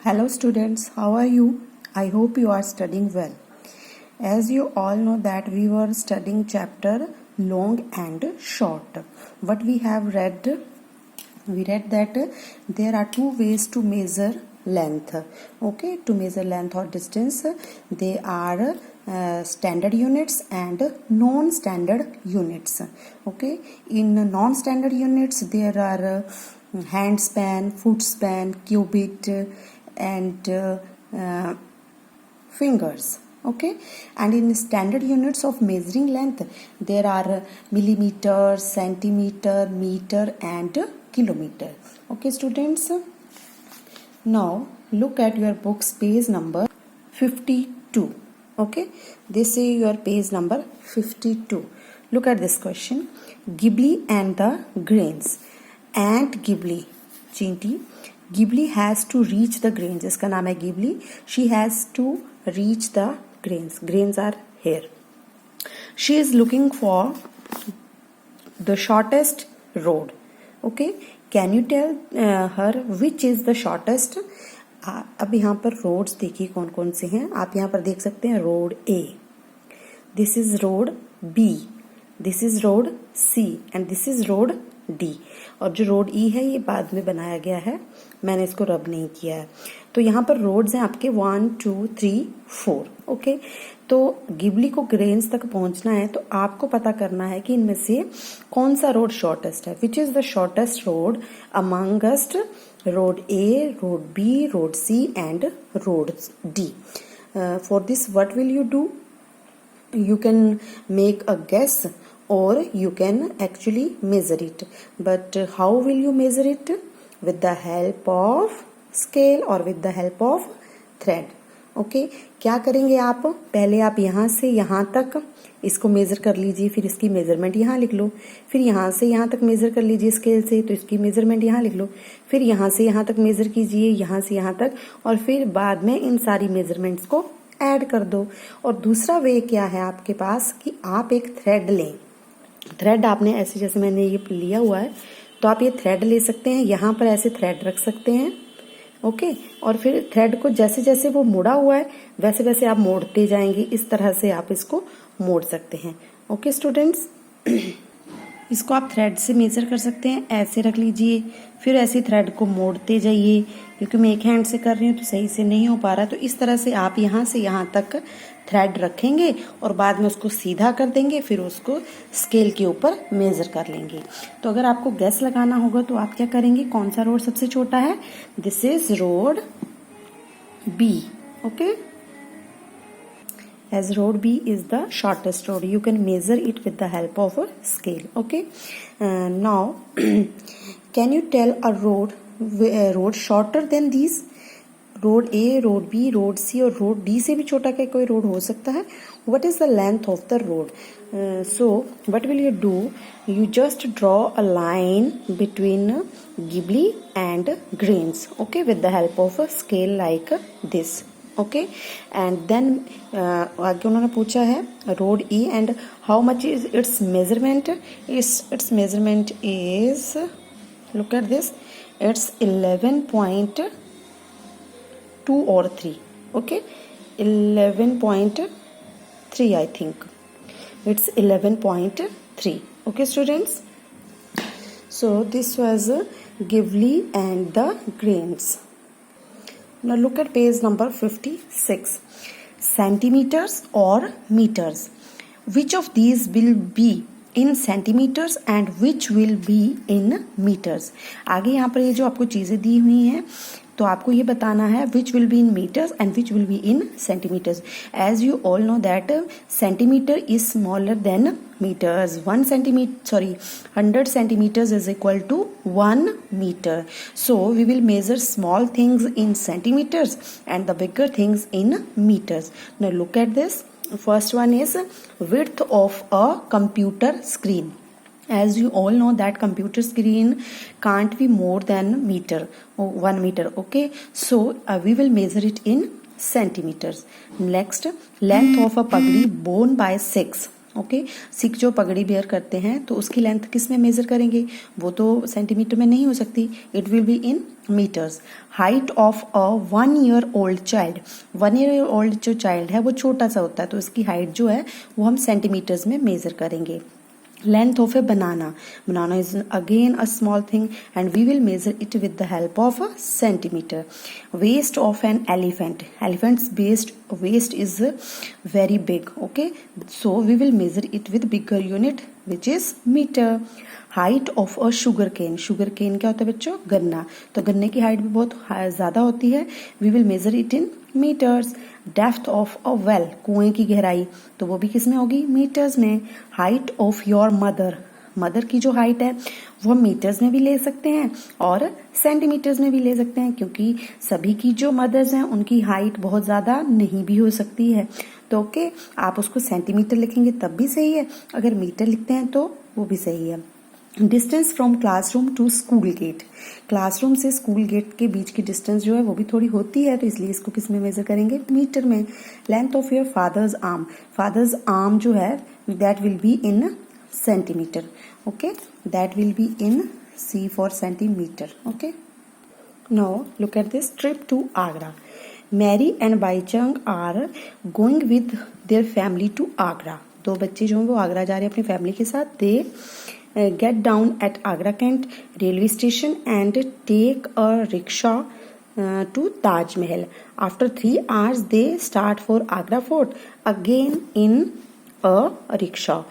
Hello students, how are you? I hope you are studying well. As you all know that we were studying chapter long and short. What we have read, we read that there are two ways to measure length. Okay, to measure length or distance, they are standard units and non-standard units. Okay, in non-standard units there are hand span, foot span, cubit, and fingers. Okay, and in standard units of measuring length there are millimeter, centimeter, meter, and kilometer. Okay students, now look at your book's page number 52. Okay, this is your page number 52. Look at this question. Ghibli and the grains. Aunt Ghibli, Chinty, Ghibli has to reach the grains. इसका नाम है Ghibli. She has to reach the grains. Grains are here. She is looking for the shortest road. Okay, can you tell her which is the shortest? अब यहाँ पर roads देखिए कौन कौन से हैं. आप यहाँ पर देख सकते हैं road A, this is road B, this is road C and this is road D. और जो रोड E है ये बाद में बनाया गया है, मैंने इसको रब नहीं किया है. तो यहाँ पर रोड्स हैं आपके 1, 2, 3, 4. ओके, तो गिबली को ग्रेन्स तक पहुंचना है तो आपको पता करना है कि इनमें से कौन सा रोड शॉर्टेस्ट है. Which is the shortest road amongst road A, road B, road C and road D. For this what will you do? You can make a guess or you can actually measure it. But how will you measure it? With the help of scale or with the help of thread. Okay, क्या करेंगे आप? पहले आप यहाँ से यहाँ तक इसको मेजर कर लीजिए, फिर इसकी मेजरमेंट यहाँ लिख लो. फिर यहाँ से यहाँ तक मेजर कर लीजिए स्केल से, तो इसकी मेजरमेंट यहाँ लिख लो. फिर यहाँ से यहाँ तक मेजर कीजिए, यहाँ से यहाँ तक, और फिर बाद में इन सारी मेजरमेंट्स को ऐड कर दो. और दूसरा वे क्या है आपके पास कि आप एक थ्रेड लें. थ्रेड आपने ऐसे, जैसे मैंने ये लिया हुआ है, तो आप ये थ्रेड ले सकते हैं, यहाँ पर ऐसे थ्रेड रख सकते हैं. ओके, और फिर थ्रेड को जैसे जैसे वो मुड़ा हुआ है वैसे वैसे आप मोड़ते जाएंगे. इस तरह से आप इसको मोड़ सकते हैं. ओके स्टूडेंट्स, इसको आप थ्रेड से मेजर कर सकते हैं. ऐसे रख लीजिए, फिर ऐसे थ्रेड को मोड़ते जाइए. क्योंकि मैं एक हैंड से कर रही हूँ तो सही से नहीं हो पा रहा, तो इस तरह से आप यहाँ से यहाँ तक थ्रेड रखेंगे और बाद में उसको सीधा कर देंगे, फिर उसको स्केल के ऊपर मेजर कर लेंगे. तो अगर आपको गैस लगाना होगा तो आप क्या करेंगे? कौन सा रोड सबसे छोटा है? This is road B. Okay, as road B is the shortest road, you can measure it with the help of a scale. Okay, now can you tell a road shorter than these? Road A, road B, road C और road D से भी छोटा क्या कोई road हो सकता है? What is the length of the road? So what will you do? You just draw a line between Ghibli and grains. Okay, with the help of a scale like this. Okay, and then आगे उन्होंने पूछा है road E and how much is its measurement. Its measurement is, look at this, it's 11.2 और 3. Okay, 11.3 I think. It's 11.3. Okay students, so this was Ghibli and the grains. Now look at page number 56. Centimeters or meters. Which of these will be in centimeters and which will be in meters? आगे यहाँ पर ये जो आपको चीजें दी हुई हैं तो आपको ये बताना है which will be in meters and which will be in centimeters. As you all know that centimeter is smaller than meters. 100 centimeters is equal to 1 meter. So we will measure small things in centimeters and the bigger things in meters. Now look at this. First one is width of a computer screen. As you all know that computer screen can't be more than meter or 1 meter. Okay, so we will measure it in centimeters. Next, length of a pagdi worn by 6. Okay Sikh जो पगड़ी bear करते हैं तो उसकी length किस में major करेंगे, वो तो सेंटीमीटर में नहीं हो सकती, it will be in metres. Height of a 1 year old child, 1 year old जो चाइल्ड है वो छोटा सा होता है तो उसकी हाइट जो है वो हम सेंटीमीटर्स में मेजर करेंगे। Length of a banana, banana is again a small thing and we will measure it with the help of a centimeter. Waist of an elephant, elephant's waist is very big, okay, so we will measure it with bigger unit which is meter. Height of a sugar cane, sugar cane क्या होता है बच्चों, गन्ना, तो गन्ने की height भी बहुत ज्यादा होती है, we will measure it in metres. Depth of a well, कुएं की गहराई, तो वो भी किस में होगी, मीटर्स में। Height of your mother, mother की जो हाइट है वो हम मीटर्स में भी ले सकते हैं और सेंटीमीटर्स में भी ले सकते हैं, क्योंकि सभी की जो मदर्स हैं उनकी हाइट बहुत ज्यादा नहीं भी हो सकती है, तो ओके आप उसको सेंटीमीटर लिखेंगे तब भी सही है, अगर मीटर लिखते हैं तो वो भी सही है। Distance from classroom to school gate, classroom से स्कूल गेट के बीच की डिस्टेंस जो है वो भी थोड़ी होती है, तो इसलिए इसको किस में मेजर करेंगे, मीटर में। Length of your father's arm, father's arm जो है that will be in centimetre, okay, that will be in C for centimeter, okay. Now look at this trip to Agra. Mary and Baichung are going with their family to Agra. दो बच्चे जो हैं वो आगरा जा रहे हैं अपनी family के साथ। They get down at Agra Kent railway station and take a rickshaw to Taj Mahal. After 3 hours they start for Agra Fort again in a rickshaw.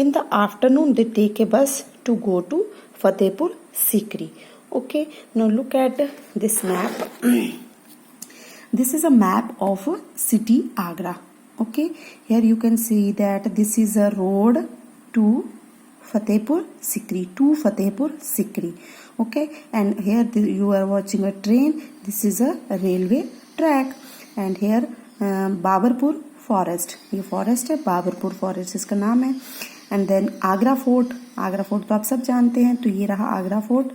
In the afternoon they take a bus to go to Fatehpur Sikri. Okay, now look at this map. This is a map of city Agra. Okay, here you can see that this is a road to Fatehpur Sikri, okay, and here you are watching a train, this is a railway track, and here Babarpur forest, ये forest है Babarpur forest इसका नाम है। And then Agra fort, Agra fort तो आप सब जानते हैं, तो ये रहा Agra fort.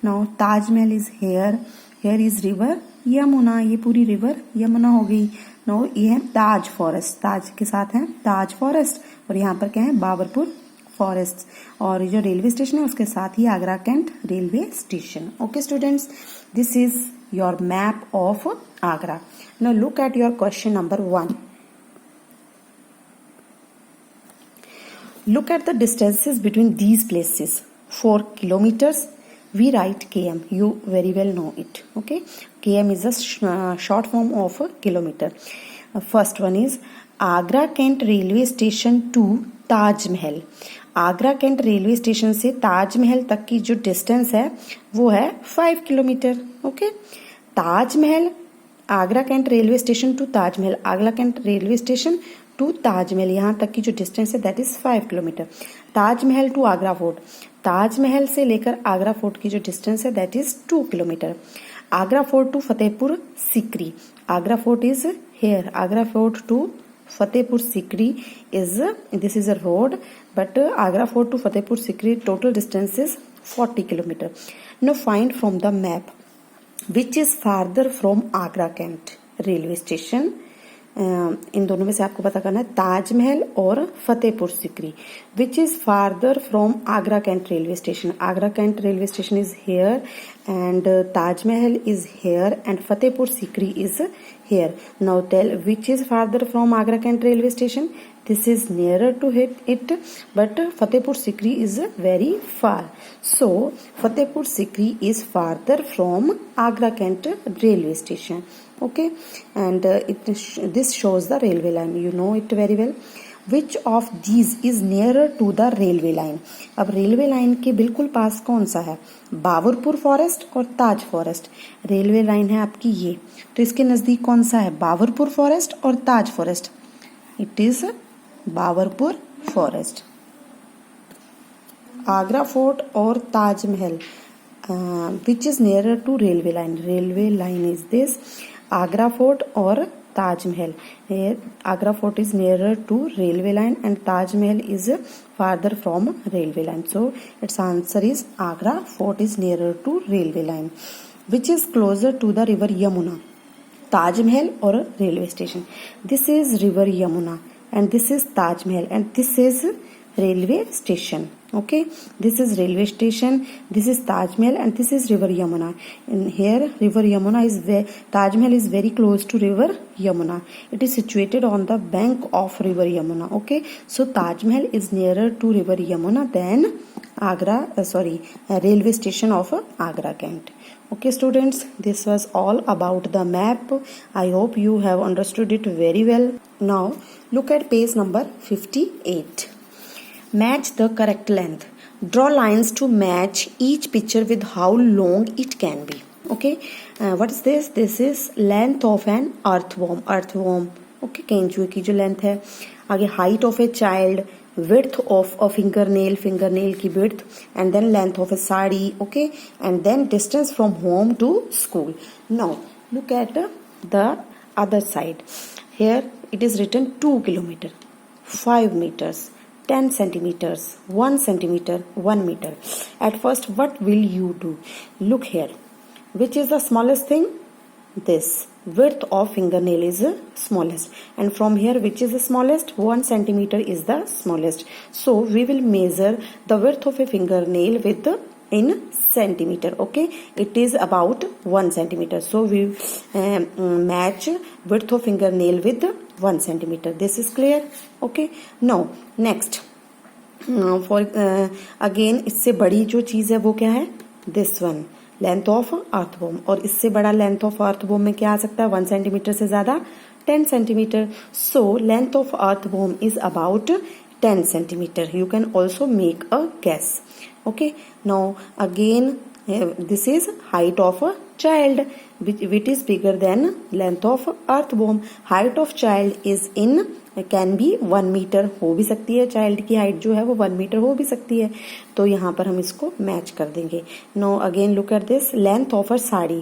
Now Taj Mahal is here, here is river Yamuna, ये पूरी रिवर यमुना हो गई। नाउ ये है ताज फॉरेस्ट, ताज के साथ है ताज फॉरेस्ट, और यहाँ पर क्या है बाबरपुर फॉरेस्ट, और जो रेलवे स्टेशन है उसके साथ ही Agra cantt railway station. Okay students, this is your map of Agra. Now look at your question number 1. Look at the distances between these places. 4 kilometers. We write km. You very well know it. Okay. Km is a short form of a kilometer. First one is Agra Kent railway station to Taj Mahal. Agra cantt railway station से ताजमहल तक की जो distance है वो है 5 kilometre. Okay, Taj Mahal Agra cantt railway station to Taj Mahal, Agra cantt railway station to Taj Mahal, यहाँ तक की जो डिस्टेंस है that is 5 kilometre. Taj Mahal to Agra fort, Taj Mahal से लेकर आगरा फोर्ट की जो डिस्टेंस है that is 2 kilometre. Agra fort to Fatehpur Sikri, Agra fort is here, Agra fort to Fatehpur Sikri is this is a road, but Agra Fort to Fatehpur Sikri total distance is 40 kilometer. Now find from the map which is farther from Agra Kent railway station. इन दोनों में से आपको पता करना है ताजमहल और Fatehpur Sikri. Which is farther from Agra cantt railway station, Agra cantt railway station is here and Taj Mahal is here and Fatehpur Sikri is here. Now tell which is farther from Agra cantt railway station, this is nearer to it, but Fatehpur Sikri is very far, so Fatehpur Sikri is farther from Agra Kent railway station. Okay, and this shows the railway line, you know it very well. Which of these is nearer to the railway line? अब railway line के बिल्कुल पास कौन सा है, Babarpur forest और Taj forest. Railway line है आपकी ये, तो इसके नजदीक कौन सा है, बाबरपुर फॉरेस्ट और Taj forest. It is Babarpur forest. Agra Fort और Taj Mahal, which is nearer to railway line, railway line is this Agra Fort और Taj Mahal. Agra fort is nearer to railway line and Taj Mahal is farther from railway line, so its answer is Agra Fort is nearer to railway line. Which is closer to the river Yamuna, Taj Mahal और railway station. This is river Yamuna, and this is Taj Mahal, and this is railway station. Okay, this is railway station, this is Taj Mahal, and this is river Yamuna. And here river Yamuna is where Taj Mahal is very close to river Yamuna. It is situated on the bank of river Yamuna. Okay, so Taj Mahal is nearer to river Yamuna than railway station of Agra Kent. Okay students, this was all about the map. I hope you have understood it very well. Now look at page number 58. Match the correct length. Draw lines to match each picture with how long it can be. Okay, what is this? This is length of an earthworm. Okay, केंचुए की जो length है. आगे height of a child, width of a fingernail की width, and then length of a sari. Okay, and then distance from home to school. Now look at the other side. Here it is written 2 kilometer, 5 meters, 10 centimeters, 1 centimeter, 1 meter. At first, what will you do? Look here. Which is the smallest thing? This. Width of fingernail is the smallest. And from here, which is the smallest? 1 centimeter is the smallest. So, we will measure the width of a fingernail in centimeter. Okay, it is about 1 centimeter. So, we match width of fingernail with 1 centimeter. This is clear. Okay, now next again इससे बड़ी जो चीज है वो क्या है? This one, length of earthworm. और इससे बड़ा लेंथ ऑफ अर्थवॉर्म में क्या आ सकता है? 1 सेंटीमीटर से ज्यादा 10 centimetre. So length of earthworm is about 10 centimetre. You can also make a guess. Okay, now again this is height of a child which is bigger than length of earthworm. Height of child is in can be 1 meter. हो भी सकती है, child की height जो है वो 1 metre हो भी सकती है. तो यहाँ पर हम इसको मैच कर देंगे. No again look at this length of a sari.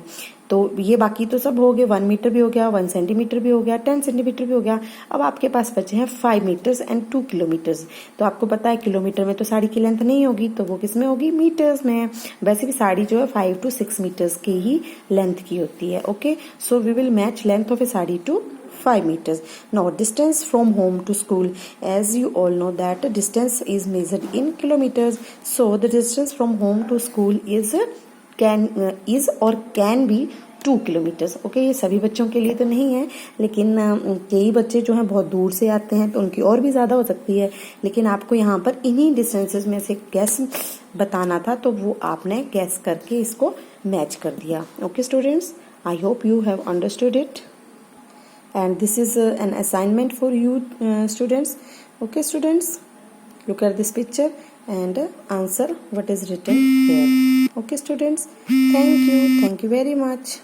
तो ये बाकी तो सब हो गए. 1 मीटर भी हो गया, 1 सेंटीमीटर भी हो गया, 10 सेंटीमीटर भी हो गया. अब आपके पास बचे हैं 5 मीटर्स एंड 2 किलोमीटर्स. तो आपको पता है किलोमीटर में तो साड़ी की लेंथ नहीं होगी, तो वो किस में होगी? मीटर्स में. वैसे भी साड़ी जो है 5 to 6 मीटर्स की ही लेंथ की होती है. Okay, so we will match length of a sari to 5 meters. Now distance from home to school, as you all know that distance is measured in kilometers. So the distance from home to school is or can be 2 kilometers. Okay, ये सभी बच्चों के लिए तो नहीं है, लेकिन कई बच्चे जो हैं बहुत दूर से आते हैं तो उनकी और भी ज्यादा हो सकती है. लेकिन आपको यहाँ पर इन्हीं डिस्टेंसेस में से गैस बताना था, तो वो आपने गैस करके इसको मैच कर दिया. Okay students, I hope you have understood it. And this is an assignment for you students. Okay students, look at this picture and answer what is written here. Okay students, thank you very much.